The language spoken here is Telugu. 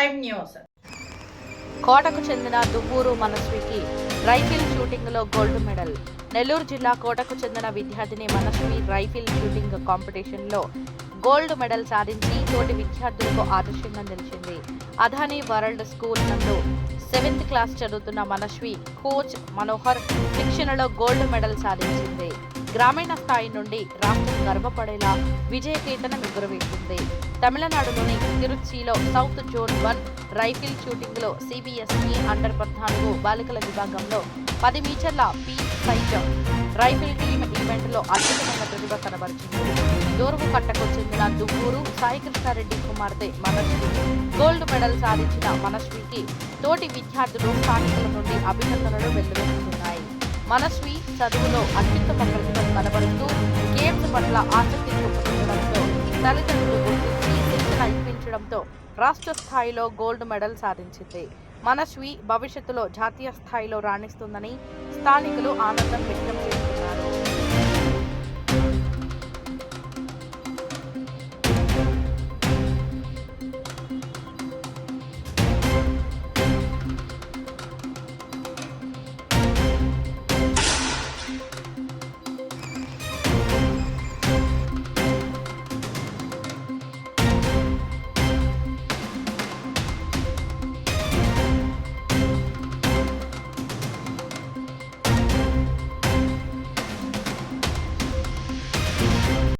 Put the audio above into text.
Prime news. కోటకు చెందిన దువ్వూరు మనస్వికి రైఫిల్ షూటింగ్లో గోల్డ్ మెడల్. నెల్లూరు జిల్లా కోటకు చెందిన విద్యార్థిని మనస్వి రైఫిల్ షూటింగ్ కాంపిటీషన్లో గోల్డ్ మెడల్ సాధించి తోటి విద్యార్థులకు ఆదర్శంగా నిలిచింది. అదానీ వరల్డ్ స్కూల్ నందు 7th క్లాస్ చదువుతున్న మనస్వి కోచ్ మనోహర్ శిక్షణలో గోల్డ్ మెడల్ సాధించింది. గ్రామీణ స్థాయి నుండి రాష్ట్రం గర్వపడేలా విజయకేతనం ఎగురవేసింది. తమిళనాడులోని తిరుచిలో సౌత్ జోన్ 1 రైఫిల్ షూటింగ్లో సిబిఎస్ఈ అండర్ 14 బాలికల విభాగంలో 10 మీటర్ల పీ సైజ్ రైఫిల్ టీమ్ ఈవెంట్లో అద్భుతమైన ప్రతిభ కనబరిచింది. దూరువు కట్టకు చెందిన దువ్వూరు సాయికృష్ణారెడ్డి కుమార్తె మనస్వి గోల్డ్ మెడల్ సాధించిన మనస్వికి తోటి విద్యార్థులు స్థానికుల నుండి అభినందనలు వెల్లువెత్తుతున్నాయి. మనస్వి చదువులో అత్యుత్తమ ప్రతిభను కనబరుస్తూ గేమ్స్ పట్ల ఆసక్తి చూపుతుండడంతో తల్లిదండ్రులు గుర్తించి శిక్షణ ఇప్పించడంతో రాష్ట్ర స్థాయిలో గోల్డ్ మెడల్ సాధించింది. మనస్వి భవిష్యత్తులో జాతీయ స్థాయిలో రాణిస్తుందని స్థానికులు ఆనందం వ్యక్తం చేస్తున్నారు.